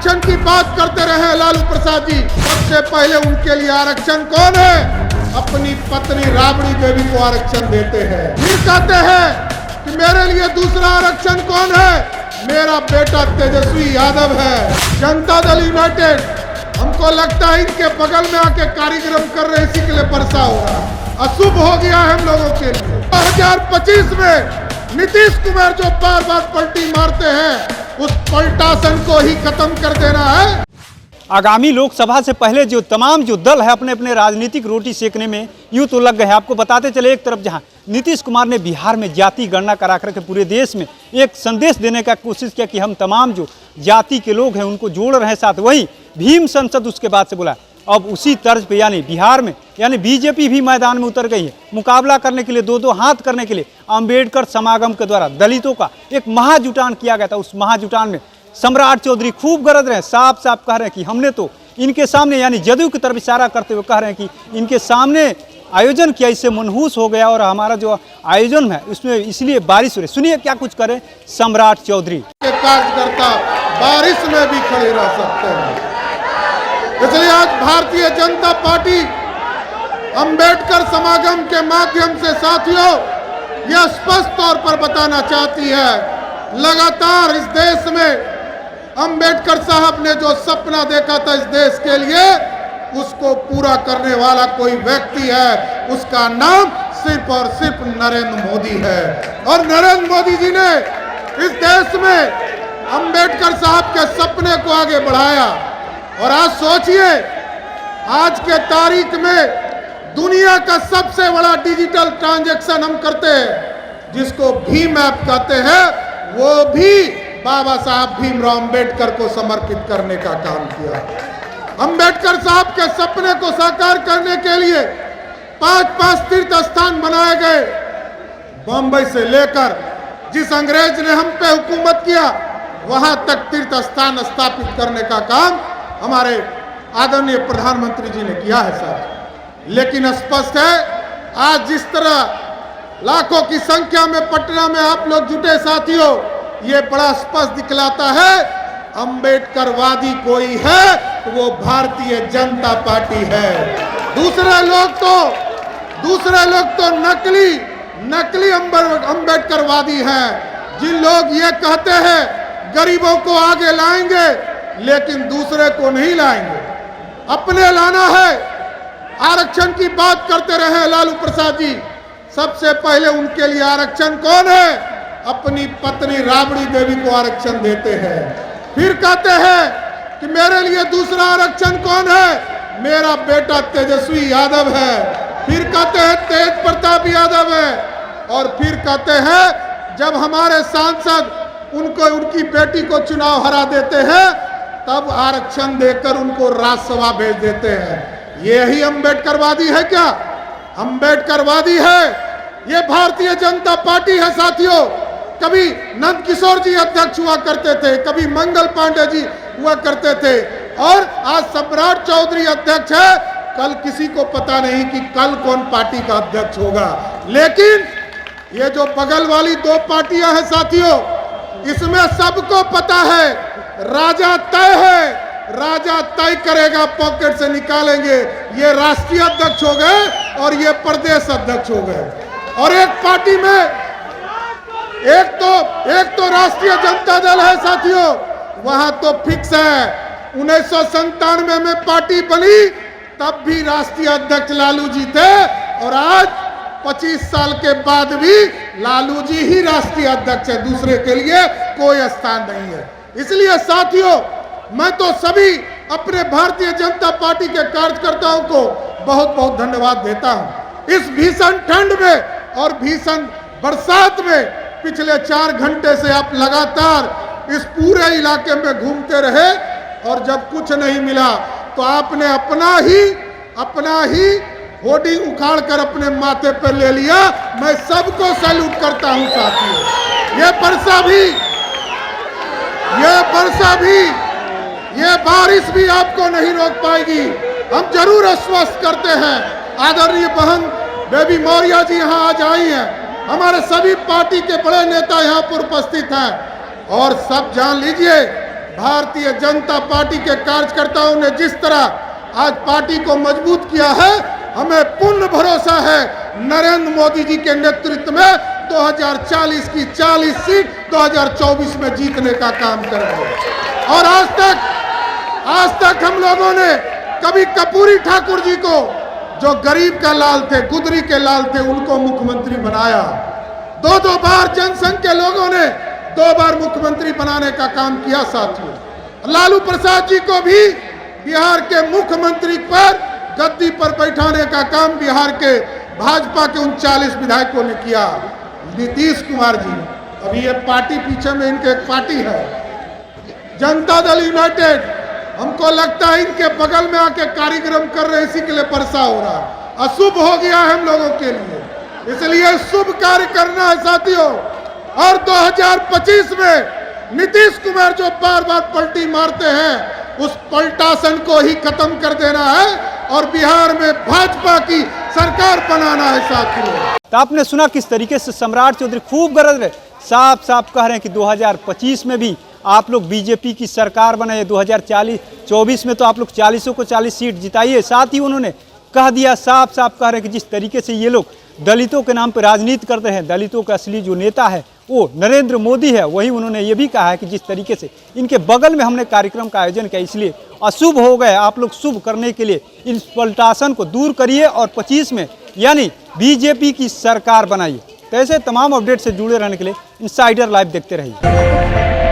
आरक्षण की बात करते रहे लालू प्रसाद जी, सबसे पहले उनके लिए आरक्षण कौन है? अपनी पत्नी राबड़ी देवी को आरक्षण देते हैं। फिर कहते हैं कि मेरे लिए दूसरा आरक्षण कौन है? मेरा बेटा तेजस्वी यादव है। जनता दल यूनाइटेड, हमको लगता है इनके बगल में आके कार्यक्रम कर रहे, इसी के लिए बरसा हो रहा। अशुभ हो गया है हम लोगों के लिए। 2025 में नीतीश कुमार जो बार बार पलटी मारते हैं, उस पलटासन को ही खत्म कर देना है। आगामी लोकसभा से पहले जो तमाम दल है अपने अपने राजनीतिक रोटी सेकने में यूं तो लग गए हैं। आपको बताते चले, एक तरफ जहां नीतीश कुमार ने बिहार में जाति गणना करा करके पूरे देश में एक संदेश देने का कोशिश किया कि हम तमाम जो जाति के लोग हैं उनको जोड़ रहे हैं साथ, वहीं भीम संसद उसके बाद से बोला। अब उसी तर्ज पे यानी बिहार में यानी बीजेपी भी मैदान में उतर गई है मुकाबला करने के लिए, दो हाथ करने के लिए। अंबेडकर समागम के द्वारा दलितों का एक महाजुटान किया गया था। उस महाजुटान में सम्राट चौधरी खूब गरज रहे हैं, साफ साफ कह रहे हैं कि हमने तो इनके सामने यानी जदयू की तरफ इशारा करते हुए कह रहे हैं कि इनके सामने आयोजन किया, इससे मनहूस हो गया और हमारा जो आयोजन है उसमें इसलिए बारिश हो रही। सुनिए क्या कुछ करे सम्राट चौधरी। कार्यकर्ता बारिश में भी खड़े रह सकते हैं, इसलिए आज भारतीय जनता पार्टी अंबेडकर समागम के माध्यम से साथियों यह स्पष्ट तौर पर बताना चाहती है, लगातार इस देश में अंबेडकर साहब ने जो सपना देखा था इस देश के लिए, उसको पूरा करने वाला कोई व्यक्ति है, उसका नाम सिर्फ और सिर्फ नरेंद्र मोदी है। और नरेंद्र मोदी जी ने इस देश में अंबेडकर साहब के सपने को आगे बढ़ाया। और आज सोचिए, आज के तारीख में दुनिया का सबसे बड़ा डिजिटल ट्रांजैक्शन हम करते हैं, जिसको भीम ऐप कहते हैं, वो भी बाबा साहब भीमराव अंबेडकर को समर्पित करने का काम किया। अंबेडकर साहब के सपने को साकार करने के लिए 5 तीर्थ स्थान बनाए गए। बॉम्बे से लेकर जिस अंग्रेज ने हम पे हुकूमत किया, वहां तक तीर्थ स्थान स्थापित करने का काम हमारे आदरणीय प्रधानमंत्री जी ने किया है साहब। लेकिन स्पष्ट है, आज जिस तरह लाखों की संख्या में पटना में आप लोग जुटे साथियों, ये बड़ा स्पष्ट दिखलाता है अंबेडकरवादी कोई है तो वो भारतीय जनता पार्टी है। दूसरे लोग तो नकली अंबेडकरवादी हैं, जिन लोग ये कहते हैं गरीबों को आगे लाएंगे लेकिन दूसरे को नहीं लाएंगे, अपने लाना है। आरक्षण की बात करते रहे लालू प्रसाद जी, सबसे पहले उनके लिए आरक्षण कौन है? अपनी पत्नी राबड़ी देवी को आरक्षण देते हैं। फिर कहते हैं कि मेरे लिए दूसरा आरक्षण कौन है? मेरा बेटा तेजस्वी यादव है। फिर कहते हैं तेज प्रताप यादव है। और फिर कहते हैं जब हमारे सांसद उनको उनकी बेटी को चुनाव हरा देते हैं, तब आरक्षण देकर उनको राज्यसभा भेज देते हैं। यही अंबेडकरवादी है क्या? अंबेडकरवादी है ये भारतीय जनता पार्टी है साथियों। कभी नंद किशोर जी अध्यक्ष हुआ करते थे, कभी मंगल पांडे जी हुआ करते थे, और आज सम्राट चौधरी अध्यक्ष है। कल किसी को पता नहीं कि कल कौन पार्टी का अध्यक्ष होगा। लेकिन ये जो बगल वाली 2 पार्टियां हैं साथियों, इसमें सबको पता है राजा तय है, राजा तय करेगा, पॉकेट से निकालेंगे। ये राष्ट्रीय अध्यक्ष हो गए और ये प्रदेश अध्यक्ष हो गए। और एक पार्टी में एक तो राष्ट्रीय जनता दल है साथियों, वहां तो फिक्स है 1997 में पार्टी बनी, तब भी राष्ट्रीय अध्यक्ष लालू जी थे, और आज 25 साल के बाद भी लालू जी ही राष्ट्रीय अध्यक्ष है, दूसरे के लिए कोई स्थान नहीं है। इसलिए साथियों, मैं तो सभी अपने भारतीय जनता पार्टी के कार्यकर्ताओं को बहुत बहुत धन्यवाद देता हूं। इस भीषण ठंड में और भीषण बरसात में पिछले 4 घंटे से आप लगातार इस पूरे इलाके में घूमते रहे, और जब कुछ नहीं मिला तो आपने अपना ही होर्डिंग उखाड़ कर अपने माथे पर ले लिया। मैं सबको सैल्यूट करता हूं साथियों। ये बारिश भी आपको नहीं रोक पाएगी। हम जरूर आश्वस्त करते हैं, आदरणीय बहन बेबी मौर्य जी यहाँ आज आई हैं, हमारे सभी पार्टी के बड़े नेता यहाँ पर उपस्थित हैं, और सब जान लीजिए भारतीय जनता पार्टी के कार्यकर्ताओं ने जिस तरह आज पार्टी को मजबूत किया है, हमें पूर्ण भरोसा है नरेंद्र मोदी जी के नेतृत्व में 2040 की 40 सीट 2024 में जीतने का काम करेंगे। और आज तक हम लोगों ने कभी कर्पूरी ठाकुर जी को, जो गरीब का लाल थे, गुदरी के लाल थे, उनको मुख्यमंत्री बनाया। दो बार जनसंघ के लोगों ने 2 बार मुख्यमंत्री बनाने का काम किया साथियों। लालू प्रसाद जी को भी बिहार के मुख्यमंत्री पर गद्दी पर बैठाने का काम बिहार के भाजपा के 39 विधायकों ने किया। नीतीश कुमार जी, अभी ये पार्टी पीछे में इनके एक पार्टी है जनता दल यूनाइटेड, हमको लगता है इनके बगल में आके कार्यक्रम कर रहे, इसी के लिए परसा हो रहा है। अशुभ हो गया है हम लोगों के लिए, इसलिए शुभ कार्य करना है साथियों। और 2025 में नीतीश कुमार जो बार बार पलटी मारते हैं, उस पलटासन को ही खत्म कर देना है और बिहार में भाजपा की सरकार बनाना है साथियों। तो आपने सुना किस तरीके से सम्राट चौधरी खूब गरज रहे, साफ साफ कह रहे हैं कि 2025 में भी आप लोग बीजेपी की सरकार बनाइए, 2024 में तो आप लोग 40 को 40 सीट जिताइए। साथ ही उन्होंने कह दिया, साफ साफ कह रहे हैं कि जिस तरीके से ये लोग दलितों के नाम पर राजनीति करते हैं, दलितों का असली जो नेता है वो नरेंद्र मोदी है। वहीं उन्होंने ये भी कहा है कि जिस तरीके से इनके बगल में हमने कार्यक्रम का आयोजन किया, इसलिए अशुभ हो गए, आप लोग शुभ करने के लिए इस पलटासन को दूर करिए और 25 में यानी बीजेपी की सरकार बनाइए। तो ऐसे तमाम अपडेट से जुड़े रहने के लिए इनसाइडर लाइव देखते रहिए।